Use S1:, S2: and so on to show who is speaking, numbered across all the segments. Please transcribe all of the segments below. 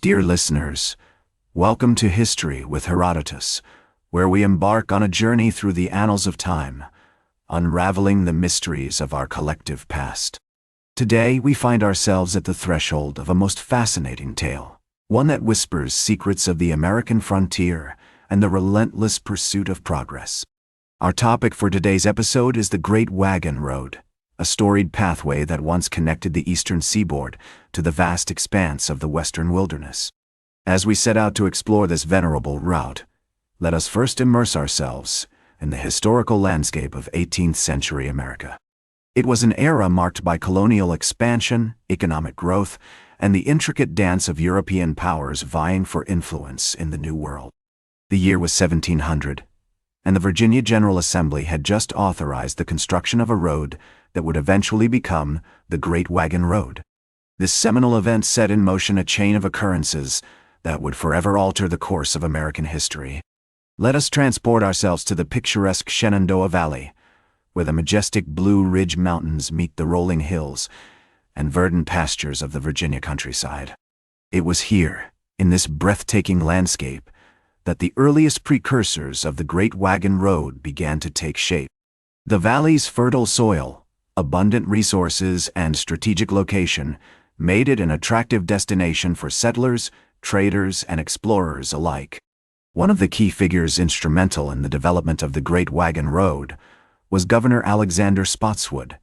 S1: Dear listeners, welcome to History with Herodotus, where we embark on a journey through the annals of time, unraveling the mysteries of our collective past. Today, we find ourselves at the threshold of a most fascinating tale, one that whispers secrets of the American frontier and the relentless pursuit of progress. Our topic for today's episode is the Great Wagon Road, a storied pathway that once connected the eastern seaboard to the vast expanse of the western wilderness. As we set out to explore this venerable route, let us first immerse ourselves in the historical landscape of 18th century America. It was an era marked by colonial expansion, economic growth, and the intricate dance of European powers vying for influence in the New World. The year was 1700, and the Virginia General Assembly had just authorized the construction of a road that would eventually become the Great Wagon Road. This seminal event set in motion a chain of occurrences that would forever alter the course of American history. Let us transport ourselves to the picturesque Shenandoah Valley, where the majestic Blue Ridge Mountains meet the rolling hills and verdant pastures of the Virginia countryside. It was here, in this breathtaking landscape, that the earliest precursors of the Great Wagon Road began to take shape. The valley's fertile soil, abundant resources, and strategic location made it an attractive destination for settlers, traders, and explorers alike. One of the key figures instrumental in the development of the Great Wagon Road was Governor Alexander Spotswood,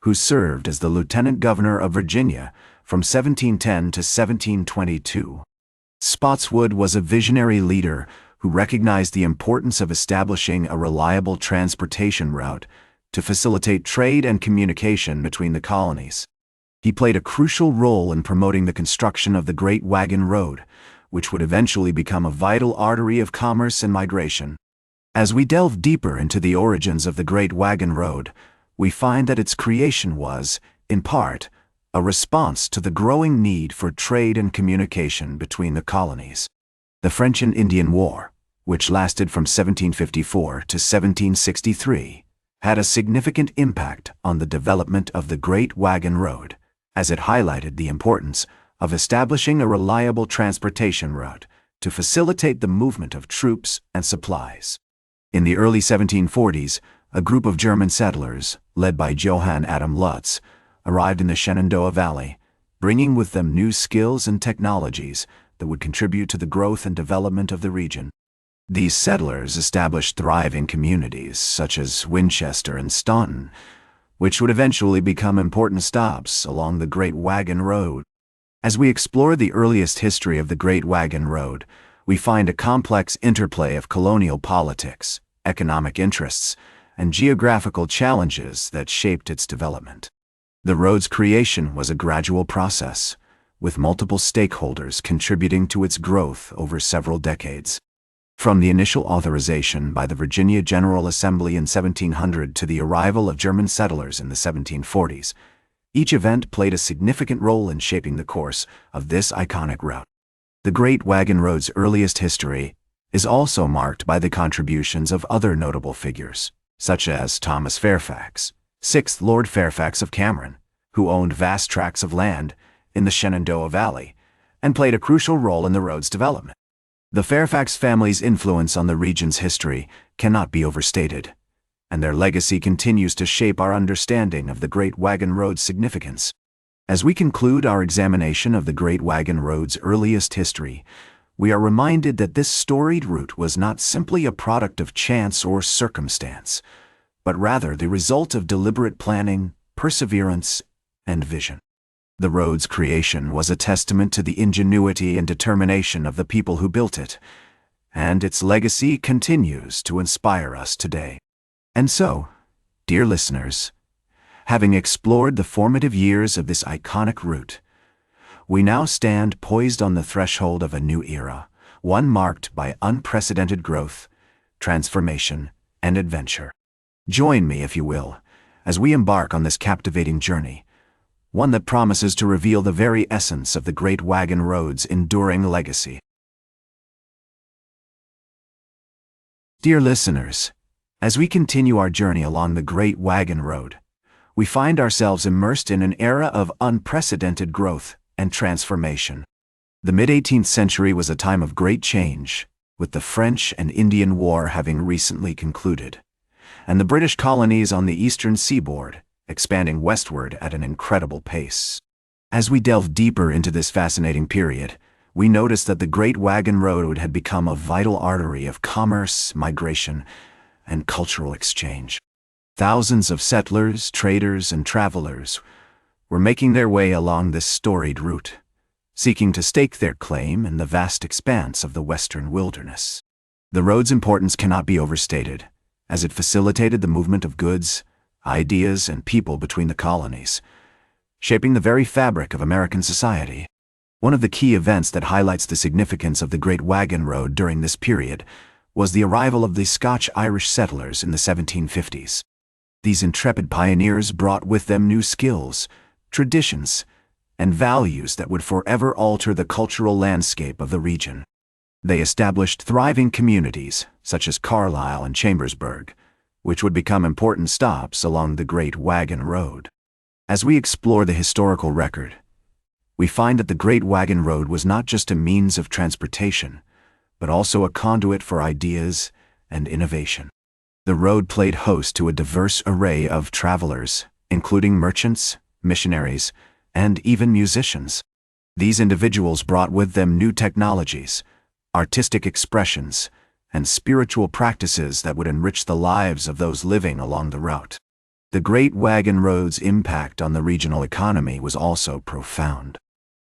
S1: who served as the Lieutenant Governor of Virginia from 1710 to 1722. Spotswood was a visionary leader who recognized the importance of establishing a reliable transportation route to facilitate trade and communication between the colonies. He played a crucial role in promoting the construction of the Great Wagon Road, which would eventually become a vital artery of commerce and migration. As we delve deeper into the origins of the Great Wagon Road, we find that its creation was, in part, a response to the growing need for trade and communication between the colonies. The French and Indian War, which lasted from 1754 to 1763, had a significant impact on the development of the Great Wagon Road, as it highlighted the importance of establishing a reliable transportation route to facilitate the movement of troops and supplies. In the early 1740s, a group of German settlers, led by Johann Adam Lutz, arrived in the Shenandoah Valley, bringing with them new skills and technologies that would contribute to the growth and development of the region. These settlers established thriving communities such as Winchester and Staunton, which would eventually become important stops along the Great Wagon Road. As we explore the earliest history of the Great Wagon Road, we find a complex interplay of colonial politics, economic interests, and geographical challenges that shaped its development. The road's creation was a gradual process, with multiple stakeholders contributing to its growth over several decades. From the initial authorization by the Virginia General Assembly in 1700 to the arrival of German settlers in the 1740s, each event played a significant role in shaping the course of this iconic route. The Great Wagon Road's earliest history is also marked by the contributions of other notable figures, such as Thomas Fairfax, 6th Lord Fairfax of Cameron, who owned vast tracts of land in the Shenandoah Valley and played a crucial role in the road's development. The Fairfax family's influence on the region's history cannot be overstated, and their legacy continues to shape our understanding of the Great Wagon Road's significance. As we conclude our examination of the Great Wagon Road's earliest history, we are reminded that this storied route was not simply a product of chance or circumstance, but rather the result of deliberate planning, perseverance, and vision. The road's creation was a testament to the ingenuity and determination of the people who built it, and its legacy continues to inspire us today. And so, dear listeners, having explored the formative years of this iconic route, we now stand poised on the threshold of a new era, one marked by unprecedented growth, transformation, and adventure. Join me, if you will, as we embark on this captivating journey, one that promises to reveal the very essence of the Great Wagon Road's enduring legacy. Dear listeners, as we continue our journey along the Great Wagon Road, we find ourselves immersed in an era of unprecedented growth and transformation. The mid-18th century was a time of great change, with the French and Indian War having recently concluded, and the British colonies on the eastern seaboard expanding westward at an incredible pace. As we delve deeper into this fascinating period, we notice that the Great Wagon Road had become a vital artery of commerce, migration, and cultural exchange. Thousands of settlers, traders, and travelers were making their way along this storied route, seeking to stake their claim in the vast expanse of the western wilderness. The road's importance cannot be overstated, as it facilitated the movement of goods, ideas, and people between the colonies, shaping the very fabric of American society. One of the key events that highlights the significance of the Great Wagon Road during this period was the arrival of the Scotch-Irish settlers in the 1750s. These intrepid pioneers brought with them new skills, traditions, and values that would forever alter the cultural landscape of the region. They established thriving communities, such as Carlisle and Chambersburg, which would become important stops along the Great Wagon Road. As we explore the historical record, we find that the Great Wagon Road was not just a means of transportation, but also a conduit for ideas and innovation. The road played host to a diverse array of travelers, including merchants, missionaries, and even musicians. These individuals brought with them new technologies, artistic expressions, and spiritual practices that would enrich the lives of those living along the route. The Great Wagon Road's impact on the regional economy was also profound.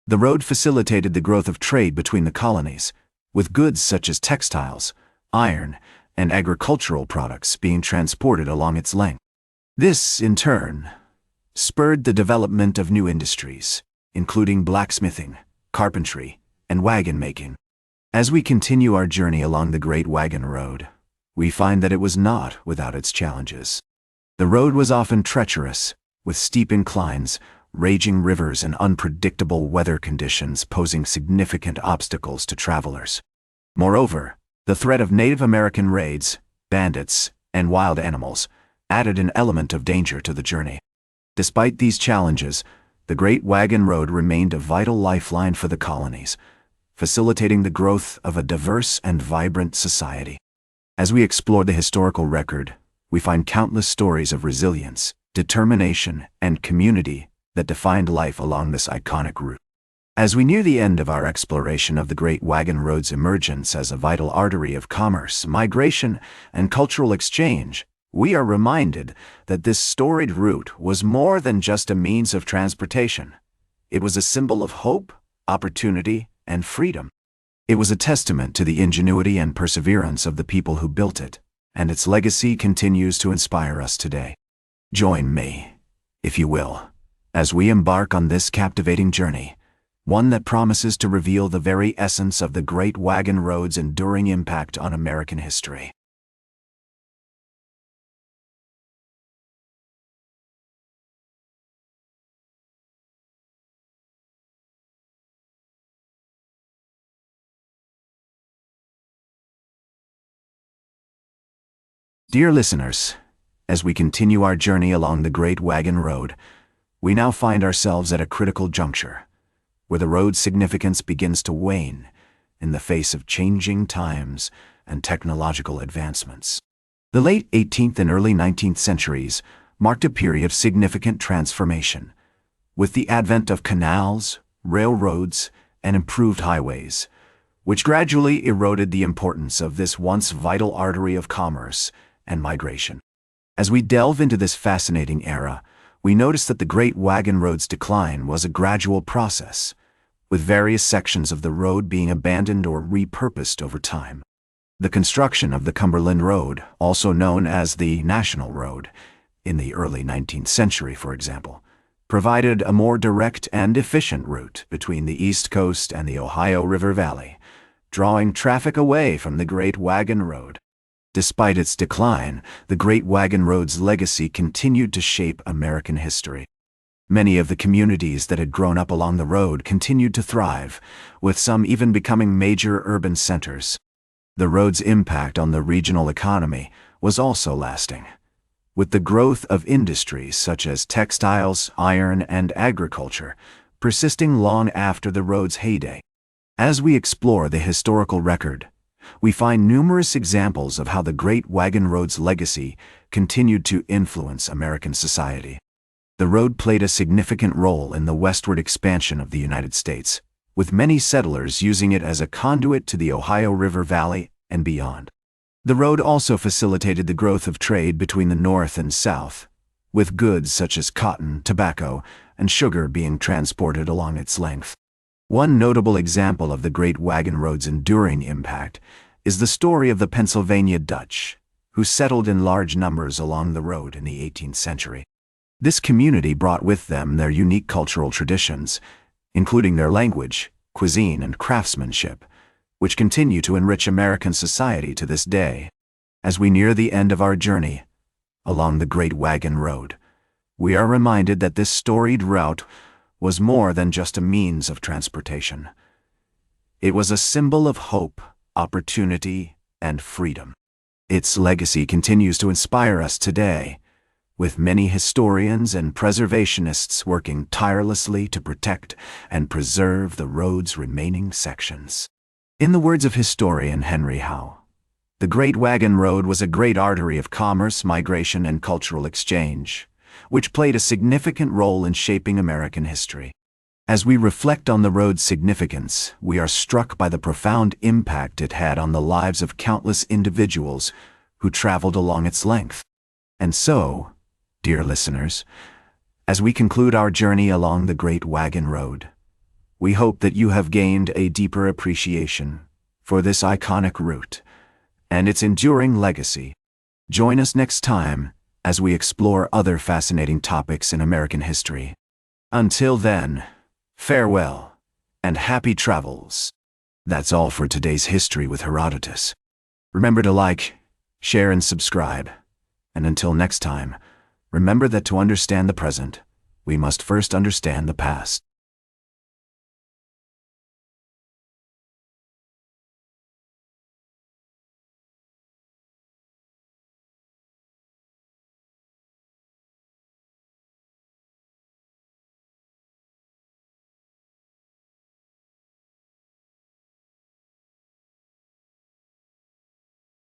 S1: The road facilitated the growth of trade between the colonies, with goods such as textiles, iron, and agricultural products being transported along its length. This, in turn, spurred the development of new industries, including blacksmithing, carpentry, and wagon making. As we continue our journey along the Great Wagon Road, we find that it was not without its challenges. The road was often treacherous, with steep inclines, raging rivers, and unpredictable weather conditions posing significant obstacles to travelers. Moreover, the threat of Native American raids, bandits, and wild animals added an element of danger to the journey. Despite these challenges, the Great Wagon Road remained a vital lifeline for the colonies, facilitating the growth of a diverse and vibrant society. As we explore the historical record, we find countless stories of resilience, determination, and community that defined life along this iconic route. As we near the end of our exploration of the Great Wagon Road's emergence as a vital artery of commerce, migration, and cultural exchange, we are reminded that this storied route was more than just a means of transportation. It was a symbol of hope, opportunity, and freedom. It was a testament to the ingenuity and perseverance of the people who built it, and its legacy continues to inspire us today. Join me, if you will, as we embark on this captivating journey, one that promises to reveal the very essence of the Great Wagon Road's enduring impact on American history. Dear listeners, as we continue our journey along the Great Wagon Road, we now find ourselves at a critical juncture, where the road's significance begins to wane in the face of changing times and technological advancements. The late 18th and early 19th centuries marked a period of significant transformation, with the advent of canals, railroads, and improved highways, which gradually eroded the importance of this once vital artery of commerce and migration. As we delve into this fascinating era, we notice that the Great Wagon Road's decline was a gradual process, with various sections of the road being abandoned or repurposed over time. The construction of the Cumberland Road, also known as the National Road, in the early 19th century, for example, provided a more direct and efficient route between the East Coast and the Ohio River Valley, drawing traffic away from the Great Wagon Road. Despite its decline, the Great Wagon Road's legacy continued to shape American history. Many of the communities that had grown up along the road continued to thrive, with some even becoming major urban centers. The road's impact on the regional economy was also lasting, with the growth of industries such as textiles, iron, and agriculture persisting long after the road's heyday. As we explore the historical record, we find numerous examples of how the Great Wagon Road's legacy continued to influence American society. The road played a significant role in the westward expansion of the United States, with many settlers using it as a conduit to the Ohio River Valley and beyond. The road also facilitated the growth of trade between the North and South, with goods such as cotton, tobacco, and sugar being transported along its length. One notable example of the Great Wagon Road's enduring impact is the story of the Pennsylvania Dutch, who settled in large numbers along the road in the 18th century. This community brought with them their unique cultural traditions, including their language, cuisine, and craftsmanship, which continue to enrich American society to this day. As we near the end of our journey along the Great Wagon Road, we are reminded that this storied route was more than just a means of transportation. It was a symbol of hope, opportunity, and freedom. Its legacy continues to inspire us today, with many historians and preservationists working tirelessly to protect and preserve the road's remaining sections. In the words of historian Henry Howe, the Great Wagon Road was a great artery of commerce, migration, and cultural exchange, which played a significant role in shaping American history. As we reflect on the road's significance, we are struck by the profound impact it had on the lives of countless individuals who traveled along its length. And so, dear listeners, as we conclude our journey along the Great Wagon Road, we hope that you have gained a deeper appreciation for this iconic route and its enduring legacy. Join us next time as we explore other fascinating topics in American history. Until then, farewell and happy travels. That's all for today's History with Herodotus. Remember to like, share, and subscribe. And until next time, remember that to understand the present, we must first understand the past.